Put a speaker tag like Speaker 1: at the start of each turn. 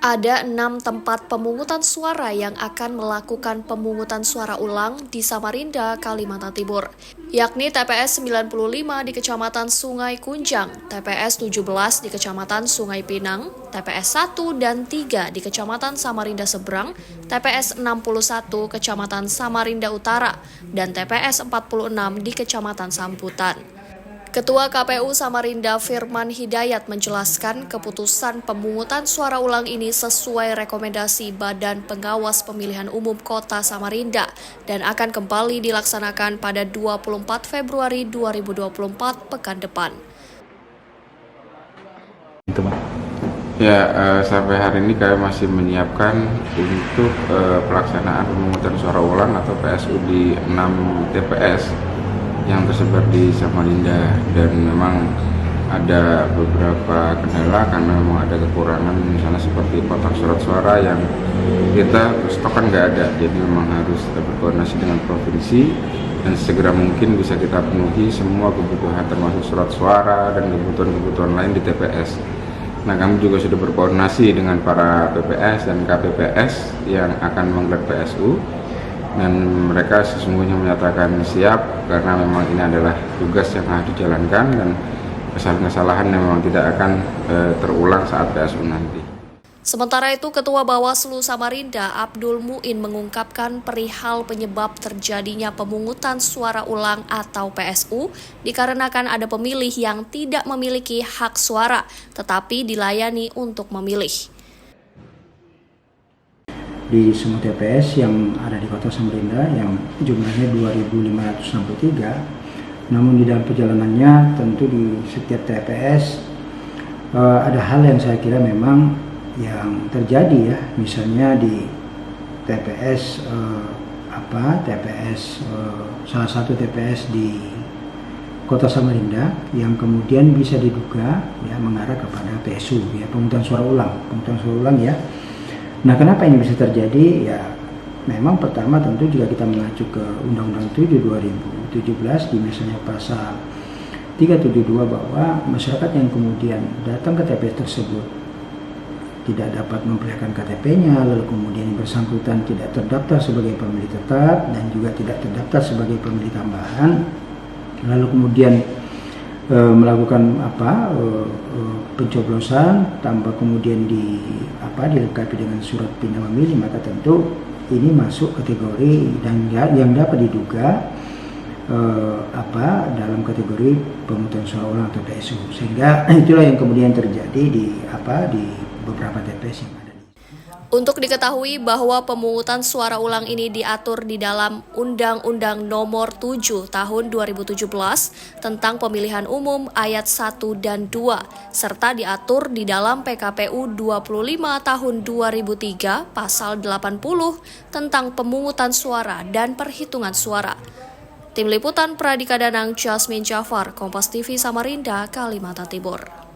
Speaker 1: Ada 6 tempat pemungutan suara yang akan melakukan pemungutan suara ulang di Samarinda, Kalimantan Timur, yakni TPS 95 di Kecamatan Sungai Kunjang, TPS 17 di Kecamatan Sungai Pinang, TPS 1 dan 3 di Kecamatan Samarinda Seberang, TPS 61 Kecamatan Samarinda Utara, dan TPS 46 di Kecamatan Samputan. Ketua KPU Samarinda Firman Hidayat menjelaskan keputusan pemungutan suara ulang ini sesuai rekomendasi Badan Pengawas Pemilihan Umum Kota Samarinda dan akan kembali dilaksanakan pada 24 Februari 2024 pekan depan.
Speaker 2: Sampai hari ini kami masih menyiapkan untuk pelaksanaan pemungutan suara ulang atau PSU di 6 TPS yang tersebar di Samarinda, dan memang ada beberapa kendala karena memang ada kekurangan, misalnya seperti kotak surat suara yang kita stok kan nggak ada, jadi memang harus kita berkoordinasi dengan provinsi dan segera mungkin bisa kita penuhi semua kebutuhan termasuk surat suara dan kebutuhan-kebutuhan lain di TPS. Nah, kami juga sudah berkoordinasi dengan para PPS dan KPPS yang akan menggelar PSU, dan mereka sesungguhnya menyatakan siap karena memang ini adalah tugas yang harus dijalankan dan kesalahan-kesalahan yang memang tidak akan terulang saat PSU nanti.
Speaker 1: Sementara itu, Ketua Bawaslu Samarinda Abdul Muin mengungkapkan perihal penyebab terjadinya pemungutan suara ulang atau PSU dikarenakan ada pemilih yang tidak memiliki hak suara tetapi dilayani untuk memilih.
Speaker 3: Di semua TPS yang ada di Kota Samarinda yang jumlahnya 2.563, namun di dalam perjalanannya tentu di setiap TPS ada hal yang saya kira memang yang terjadi ya, misalnya di TPS salah satu TPS di Kota Samarinda yang kemudian bisa diduga ya mengarah kepada PSU ya, pemungutan suara ulang ya. Nah, kenapa ini bisa terjadi? Ya, memang pertama tentu juga kita mengacu ke Undang-Undang 7 2017 di misalnya pasal 372 bahwa masyarakat yang kemudian datang ke TPS tersebut tidak dapat memperlihatkan KTP-nya, lalu kemudian yang bersangkutan tidak terdaftar sebagai pemilih tetap dan juga tidak terdaftar sebagai pemilih tambahan, lalu kemudian melakukan pencoblosan tanpa kemudian dilengkapi dengan surat pindah memilih, maka tentu ini masuk kategori dan yang dapat diduga dalam kategori pemungutan suara ulang atau PSU, sehingga itulah yang kemudian terjadi di beberapa TPS yang ada.
Speaker 1: Untuk diketahui bahwa pemungutan suara ulang ini diatur di dalam Undang-Undang Nomor 7 Tahun 2017 tentang Pemilihan Umum ayat 1 dan 2, serta diatur di dalam PKPU 25 Tahun 2003 Pasal 80 tentang pemungutan suara dan perhitungan suara. Tim Liputan Pradika Danang, Jasmine Jafar, Kompas TV Samarinda, Kalimantan Timur.